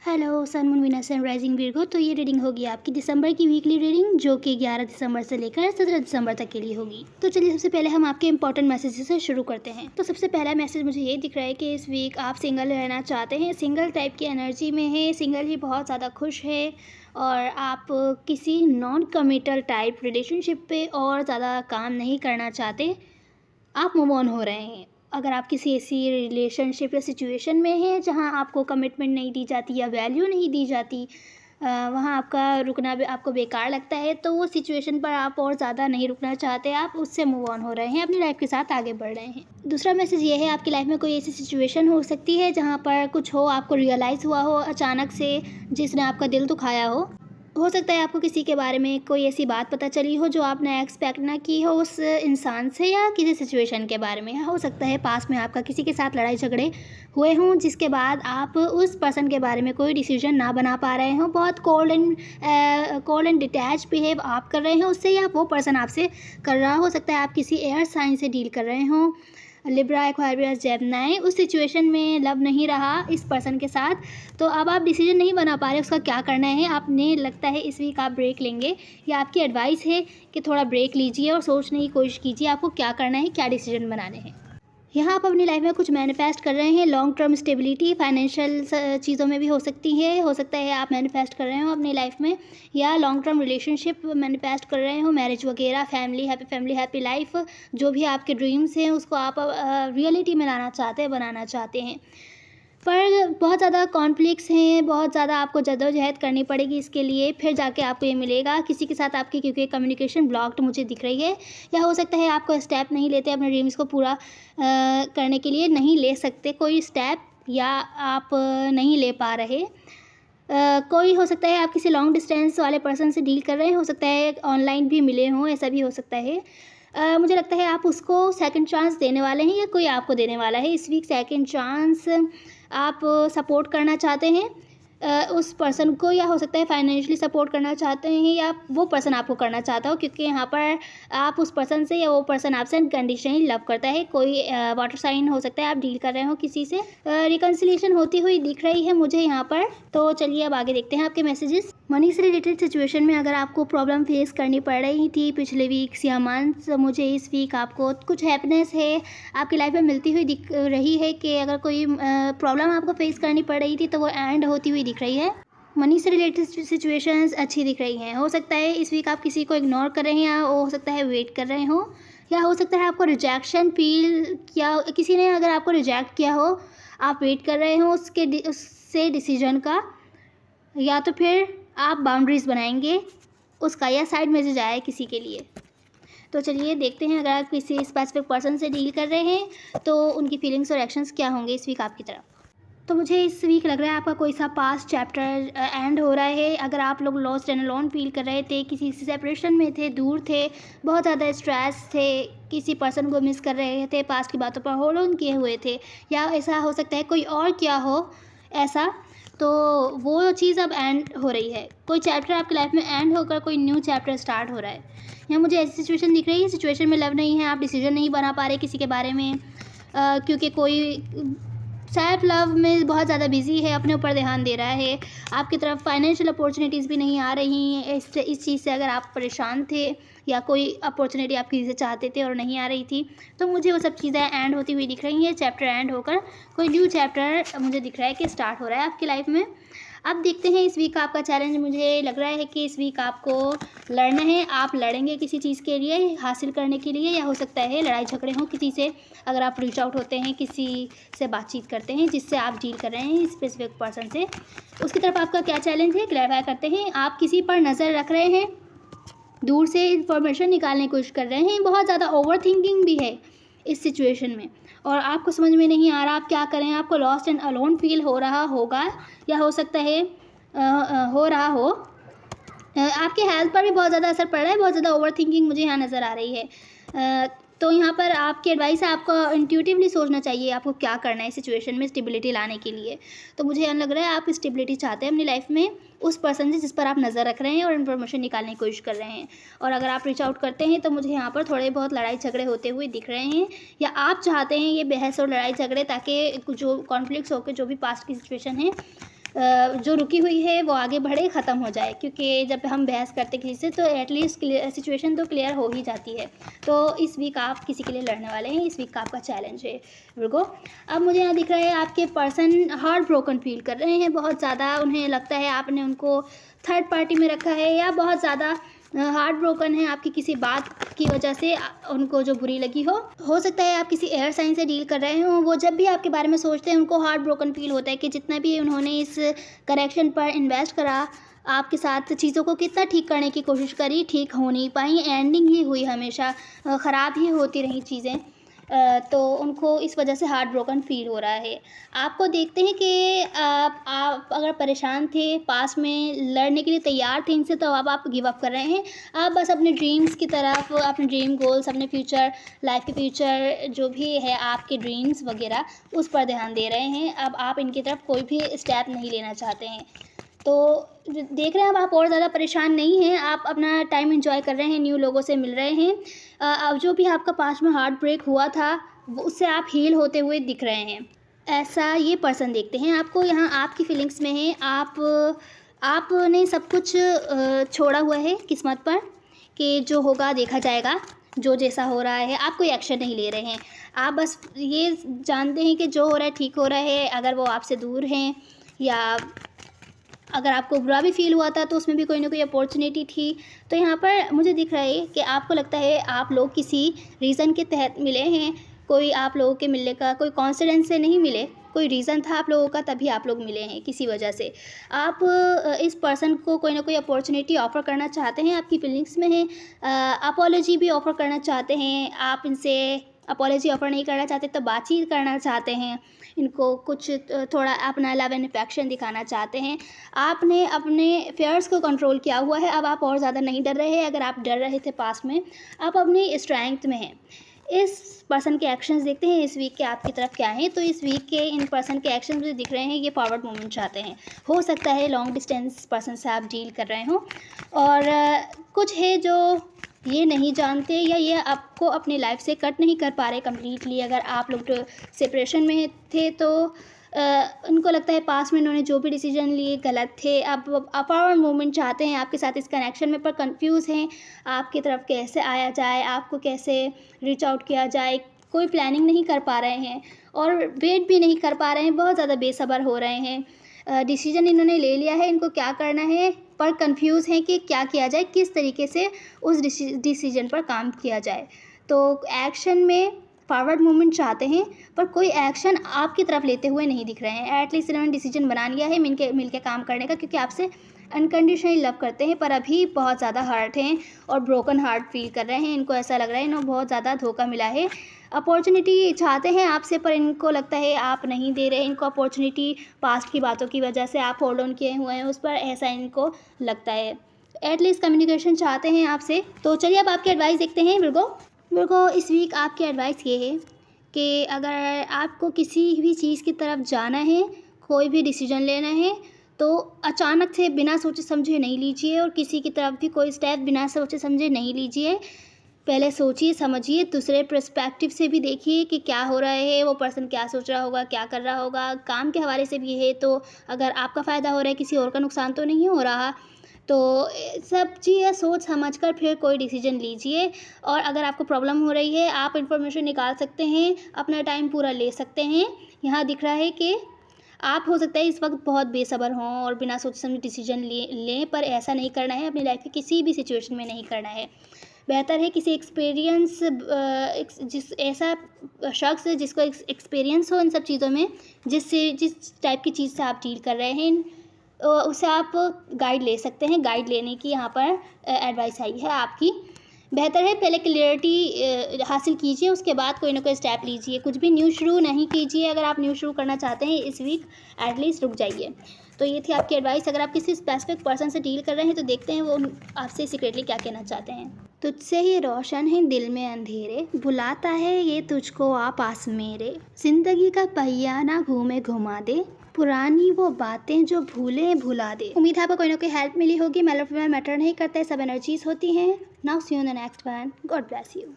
Hello sun moon Venus and rising Virgo. तो ये reading होगी आपकी दिसंबर की वीकली रीडिंग, जो कि 11 दिसंबर से लेकर 17 दिसंबर तक के लिए होगी। तो चलिए सबसे पहले हम आपके इंपॉर्टेंट मैसेजेस से शुरू करते हैं। तो सबसे पहला मैसेज मुझे ये दिख रहा है कि इस वीक आप सिंगल रहना चाहते हैं, सिंगल टाइप की एनर्जी में है, सिंगल ही बहुत ज़्यादा खुश है और आप किसी नॉन कमिटल टाइप रिलेशनशिप पे और ज़्यादा काम नहीं करना चाहते, आप मूव ऑन हो रहे हैं। अगर आप किसी ऐसी रिलेशनशिप या सिचुएशन में हैं जहां आपको कमिटमेंट नहीं दी जाती या वैल्यू नहीं दी जाती, वहां आपका रुकना भी आपको बेकार लगता है, तो वो सिचुएशन पर आप और ज़्यादा नहीं रुकना चाहते, आप उससे मूव ऑन हो रहे हैं, अपनी लाइफ के साथ आगे बढ़ रहे हैं। दूसरा मैसेज ये है, आपकी लाइफ में कोई ऐसी सिचुएशन हो सकती है जहाँ पर कुछ हो, आपको रियलाइज़ हुआ हो अचानक से, जिसने आपका दिल दुखाया हो सकता है आपको किसी के बारे में कोई ऐसी बात पता चली हो जो आपने एक्सपेक्ट ना की हो उस इंसान से या किसी सिचुएशन के बारे में। हो सकता है पास में आपका किसी के साथ लड़ाई झगड़े हुए हों, जिसके बाद आप उस पर्सन के बारे में कोई डिसीजन ना बना पा रहे हों, बहुत कोल्ड एंड डिटैच बिहेव आप कर रहे हो उससे, या वो पर्सन आपसे कर रहा हो सकता है आप किसी एयर साइन से डील कर रहे हों, लिब्रा, एक्वारियस, जेमिनी। उस सिचुएशन में लव नहीं रहा इस पर्सन के साथ, तो अब आप डिसीजन नहीं बना पा रहे उसका क्या करना है। आपने लगता है इस वीक आप ब्रेक लेंगे, या आपकी एडवाइस है कि थोड़ा ब्रेक लीजिए और सोचने की कोशिश कीजिए आपको क्या करना है, क्या डिसीजन बनाने हैं। यहाँ आप अपनी लाइफ में कुछ मैनिफेस्ट कर रहे हैं, लॉन्ग टर्म स्टेबिलिटी, फाइनेंशियल चीज़ों में भी हो सकती है। हो सकता है आप मैनिफेस्ट कर रहे हो अपनी लाइफ में, या लॉन्ग टर्म रिलेशनशिप मैनिफेस्ट कर रहे हो, मैरिज वगैरह, फैमिली हैप्पी लाइफ, जो भी आपके ड्रीम्स हैं उसको आप रियलिटी में लाना चाहते हैं, बनाना चाहते हैं। पर बहुत ज़्यादा कॉन्फ्लिक्ट्स हैं, बहुत ज़्यादा आपको जद्दोजहद करनी पड़ेगी इसके लिए, फिर जाके आपको ये मिलेगा। किसी के साथ आपकी क्योंकि कम्युनिकेशन ब्लॉक्ड मुझे दिख रही है, या हो सकता है आपको स्टेप नहीं लेते अपने ड्रीम्स को पूरा करने के लिए, नहीं ले सकते कोई स्टेप, या आप नहीं ले पा रहे। कोई हो सकता है आप किसी लॉन्ग डिस्टेंस वाले पर्सन से डील कर रहे हैं, हो सकता है ऑनलाइन भी मिले हों, ऐसा भी हो सकता है। मुझे लगता है आप उसको सेकंड चांस देने वाले हैं, या कोई आपको देने वाला है इस वीक सेकंड चांस। आप सपोर्ट करना चाहते हैं उस पर्सन को, या हो सकता है फाइनेंशियली सपोर्ट करना चाहते हैं, या वो पर्सन आपको करना चाहता हो, क्योंकि यहाँ पर आप उस पर्सन से या वो पर्सन आपसे अनकंडीशनली लव करता है। कोई वाटर साइन हो सकता है आप डील कर रहे हो किसी से, रिकन्सिलिएशन होती हुई दिख रही है मुझे यहाँ पर। तो चलिए अब आगे देखते हैं आपके मैसेजेस। मनी से रिलेटेड सिचुएशन में अगर आपको प्रॉब्लम फेस करनी पड़ रही थी पिछले वीक्स या मंथ्स, मुझे इस वीक आपको कुछ हैप्पीनेस है आपकी लाइफ में मिलती हुई दिख रही है, कि अगर कोई प्रॉब्लम आपको फेस करनी पड़ रही थी तो वो एंड होती हुई दिख रही है। मनी से रिलेटेड सिचुएशंस अच्छी दिख रही हैं। हो सकता है इस वीक आप किसी को इग्नोर कर रहे हैं, या हो सकता है वेट कर रहे हो, या हो सकता है आपको रिजेक्शन फील किया, किसी ने अगर आपको रिजेक्ट किया हो, आप वेट कर रहे हो उससे डिसीजन का, या तो फिर आप बाउंड्रीज़ बनाएंगे उसका, या साइड मैसेज आया है किसी के लिए। तो चलिए देखते हैं, अगर आप किसी स्पेसिफिक पर्सन से डील कर रहे हैं तो उनकी फीलिंग्स और एक्शंस क्या होंगे इस वीक आपकी तरफ। तो मुझे इस वीक लग रहा है आपका कोई सा पास्ट चैप्टर एंड हो रहा है। अगर आप लोग लॉस्ट एंड अलोन फील कर रहे थे, किसी से सेपरेशन में थे, दूर थे, बहुत ज़्यादा स्ट्रेस थे, किसी पर्सन को मिस कर रहे थे, पास्ट की बातों पर होल्ड ऑन किए हुए थे, या ऐसा हो सकता है कोई और क्या हो ऐसा, तो वो चीज़ अब एंड हो रही है। कोई चैप्टर आपकी लाइफ में एंड होकर कोई न्यू चैप्टर स्टार्ट हो रहा है। यहाँ मुझे ऐसी सिचुएशन दिख रही है, सिचुएशन में लव नहीं है, आप डिसीजन नहीं बना पा रहे किसी के बारे में, क्योंकि कोई सेल्फ लव में बहुत ज़्यादा बिजी है, अपने ऊपर ध्यान दे रहा है। आपकी तरफ फाइनेंशियल अपॉर्चुनिटीज़ भी नहीं आ रही हैं। इस चीज़ से अगर आप परेशान थे, या कोई अपॉर्चुनिटी आप किसी से चाहते थे और नहीं आ रही थी, तो मुझे वो सब चीज़ें एंड होती हुई दिख रही हैं। चैप्टर एंड होकर कोई न्यू चैप्टर मुझे दिख रहा है कि स्टार्ट हो रहा है आपकी लाइफ में। अब देखते हैं इस वीक का आपका चैलेंज। मुझे लग रहा है कि इस वीक आपको लड़ना है, आप लड़ेंगे किसी चीज़ के लिए, हासिल करने के लिए, या हो सकता है लड़ाई झगड़े हों किसी से। अगर आप रीच आउट होते हैं, किसी से बातचीत करते हैं जिससे आप डील कर रहे हैं स्पेसिफिक पर्सन से, उसकी तरफ आपका क्या चैलेंज है क्लैरिफाई करते हैं। आप किसी पर नज़र रख रहे हैं, दूर से इंफॉर्मेशन निकालने की कोशिश कर रहे हैं, बहुत ज़्यादा ओवर थिंकिंग भी है इस सिचुएशन में, और आपको समझ में नहीं आ रहा आप क्या करें। आपको लॉस्ट एंड अलोन फील हो रहा होगा, या हो सकता है हो रहा हो। आपके हेल्थ पर भी बहुत ज़्यादा असर पड़ रहा है, बहुत ज़्यादा ओवर थिंकिंग मुझे यहाँ नज़र आ रही है। तो यहाँ पर आपकी एडवाइस है, आपको इंट्यूटिवली सोचना चाहिए आपको क्या करना है सिचुएशन में स्टेबिलिटी लाने के लिए। तो मुझे यहाँ लग रहा है आप स्टेबिलिटी चाहते हैं अपनी लाइफ में उस पर्सन से जिस पर आप नज़र रख रहे हैं और इन्फॉर्मेशन निकालने की कोशिश कर रहे हैं। और अगर आप रीच आउट करते हैं तो मुझे यहाँ पर थोड़े बहुत लड़ाई झगड़े होते हुए दिख रहे हैं, या आप चाहते हैं ये बहस और लड़ाई झगड़े, ताकि जो कॉन्फ्लिक्ट्स होकर जो भी पास्ट की सिचुएशन है जो रुकी हुई है वो आगे बढ़े, ख़त्म हो जाए, क्योंकि जब हम बहस करते किसी से तो एटलीस्ट सिचुएशन तो क्लियर हो ही जाती है। तो इस वीक आप किसी के लिए लड़ने वाले हैं, इस वीक का आपका चैलेंज है विर्गो। अब मुझे यहाँ दिख रहा है आपके पर्सन हार्ट ब्रोकन फील कर रहे हैं बहुत ज़्यादा। उन्हें लगता है आपने उनको थर्ड पार्टी में रखा है, या बहुत ज़्यादा हार्ट ब्रोकन है आपकी किसी बात की वजह से उनको जो बुरी लगी हो सकता है आप किसी एयर साइन से डील कर रहे हो। वो जब भी आपके बारे में सोचते हैं उनको हार्ट ब्रोकन फील होता है कि जितना भी उन्होंने इस करेक्शन पर इन्वेस्ट करा, आपके साथ चीज़ों को कितना ठीक करने की कोशिश करी, ठीक हो नहीं पाई, एंडिंग ही हुई, हमेशा ख़राब ही होती रही चीज़ें। तो उनको इस वजह से हार्ट ब्रोकन फील हो रहा है। आपको देखते हैं कि आप अगर परेशान थे, पास में लड़ने के लिए तैयार थे इनसे, तो अब आप गिव अप कर रहे हैं। आप बस अपने ड्रीम्स की तरफ, अपने ड्रीम गोल्स, अपने फ्यूचर, लाइफ के फ्यूचर जो भी है आपके ड्रीम्स वगैरह, उस पर ध्यान दे रहे हैं। अब आप इनकी तरफ कोई भी स्टेप नहीं लेना चाहते हैं। तो देख रहे हैं अब आप और ज़्यादा परेशान नहीं हैं, आप अपना टाइम एंजॉय कर रहे हैं, न्यू लोगों से मिल रहे हैं। अब जो भी आपका पास्ट में हार्ट ब्रेक हुआ था उससे आप हील होते हुए दिख रहे हैं, ऐसा ये पर्सन देखते हैं आपको। यहाँ आपकी फीलिंग्स में है, आपने सब कुछ छोड़ा हुआ है किस्मत पर कि जो होगा देखा जाएगा, जो जैसा हो रहा है। आप कोई एक्शन नहीं ले रहे हैं, आप बस ये जानते हैं कि जो हो रहा है ठीक हो रहा है। अगर वो आपसे दूर हैं या अगर आपको बुरा भी फील हुआ था तो उसमें भी कोई ना कोई अपॉर्चुनिटी थी। तो यहाँ पर मुझे दिख रहा है कि आपको लगता है आप लोग किसी रीज़न के तहत मिले हैं। कोई आप लोगों के मिलने का कोई कॉन्सिडेंस से नहीं मिले, कोई रीज़न था आप लोगों का, तभी आप लोग मिले हैं किसी वजह से। आप इस पर्सन को कोई ना कोई अपॉर्चुनिटी ऑफ़र करना चाहते हैं, आपकी फीलिंग्स में है। अपॉलॉजी भी ऑफ़र करना चाहते हैं, आप इनसे अपॉलॉजी ऑफ़र नहीं करना चाहते तो बातचीत करना चाहते हैं, इनको कुछ थोड़ा अपना लव एंड अफेक्शन दिखाना चाहते हैं। आपने अपने फेयर्स को कंट्रोल किया हुआ है, अब आप और ज़्यादा नहीं डर रहे हैं। अगर आप डर रहे थे पास्ट में, आप अपनी स्ट्रेंथ में हैं। इस पर्सन के एक्शंस देखते हैं इस वीक के आपकी तरफ क्या हैं। तो इस वीक के इन पर्सन के एक्शंस मुझे दिख रहे हैं, ये फॉरवर्ड मूवमेंट चाहते हैं। हो सकता है लॉन्ग डिस्टेंस पर्सन से आप डील कर रहे हो, और कुछ है जो ये नहीं जानते या ये आपको अपनी लाइफ से कट नहीं कर पा रहे कम्प्लीटली। अगर आप लोग सेपरेशन में थे तो उनको लगता है पास में इन्होंने जो भी डिसीजन लिए गलत थे। अब फॉरवर्ड मूवमेंट चाहते हैं आपके साथ इस कनेक्शन में, पर कंफ्यूज हैं आपकी तरफ कैसे आया जाए, आपको कैसे रीच आउट किया जाए। कोई प्लानिंग नहीं कर पा रहे हैं और वेट भी नहीं कर पा रहे हैं, बहुत ज़्यादा बेसब्र हो रहे हैं। डिसीजन इन्होंने ले लिया है, इनको क्या करना है, पर कंफ्यूज हैं कि क्या किया जाए, किस तरीके से उस डिसीजन पर काम किया जाए। तो एक्शन में फॉरवर्ड मूवमेंट चाहते हैं, पर कोई एक्शन आपकी तरफ लेते हुए नहीं दिख रहे हैं। एटलीस्ट इन्होंने डिसीजन बना लिया है मिलके काम करने का, क्योंकि आपसे अनकंडीशनली लव करते हैं, पर अभी बहुत ज़्यादा हर्ट हैं और ब्रोकन हार्ट फील कर रहे हैं। इनको ऐसा लग रहा है इन्हें बहुत ज़्यादा धोखा मिला है। अपॉर्चुनिटी चाहते हैं आपसे, पर इनको लगता है आप नहीं दे रहे। इनको अपॉर्चुनिटी पास्ट की बातों की वजह से आप होल्ड ऑन किए हुए हैं उस पर, ऐसा इनको लगता है। एटलीस्ट कम्युनिकेशन चाहते हैं आपसे। तो चलिए अब आपकी एडवाइस देखते हैं विर्गो। इस वीक आपकी एडवाइस ये है कि अगर आपको किसी भी चीज़ की तरफ जाना है, कोई भी डिसीजन लेना है, तो अचानक से बिना सोचे समझे नहीं लीजिए, और किसी की तरफ भी कोई स्टेप बिना सोचे समझे नहीं लीजिए। पहले सोचिए, समझिए, दूसरे पर्सपेक्टिव से भी देखिए कि क्या हो रहा है, वो पर्सन क्या सोच रहा होगा, क्या कर रहा होगा। काम के हवाले से भी है, तो अगर आपका फ़ायदा हो रहा है, किसी और का नुकसान तो नहीं हो रहा। तो सब चीज़ें सोच समझ कर फिर कोई डिसीजन लीजिए। और अगर आपको प्रॉब्लम हो रही है, आप इन्फॉर्मेशन निकाल सकते हैं, अपना टाइम पूरा ले सकते हैं। यहाँ दिख रहा है कि आप हो सकता है इस वक्त बहुत बेसब्र हों और बिना सोचे समझे डिसीजन लें, पर ऐसा नहीं करना है। अपनी लाइफ के किसी भी सिचुएशन में नहीं करना है। बेहतर है किसी एक्सपीरियंस जिस ऐसा शख्स जिसको एक्सपीरियंस हो इन सब चीज़ों में, जिस टाइप की चीज़ से आप डील कर रहे हैं, उससे आप गाइड ले सकते हैं। गाइड लेने की यहाँ पर एडवाइस आई है आपकी। बेहतर है पहले क्लियरिटी हासिल कीजिए, उसके बाद कोई ना कोई स्टेप लीजिए। कुछ भी न्यू शुरू नहीं कीजिए। अगर आप न्यू शुरू करना चाहते हैं इस वीक, एटलीस्ट रुक जाइए। तो ये थी आपकी एडवाइस। अगर आप किसी स्पेसिफिक पर्सन से डील कर रहे हैं तो देखते हैं वो आपसे सीक्रेटली क्या कहना चाहते हैं। तुझसे ही रोशन है दिल में अंधेरे, बुलाता है ये तुझको आ पास मेरे। जिंदगी का पहिया ना घूमे घुमा दे, पुरानी वो बातें जो भूले भुला दे। उम्मीद है आपको कोई ना कोई हेल्प मिली होगी। मैटर नहीं करते, सब एनर्जीज होती हैं। Now see you in the next one. God bless you.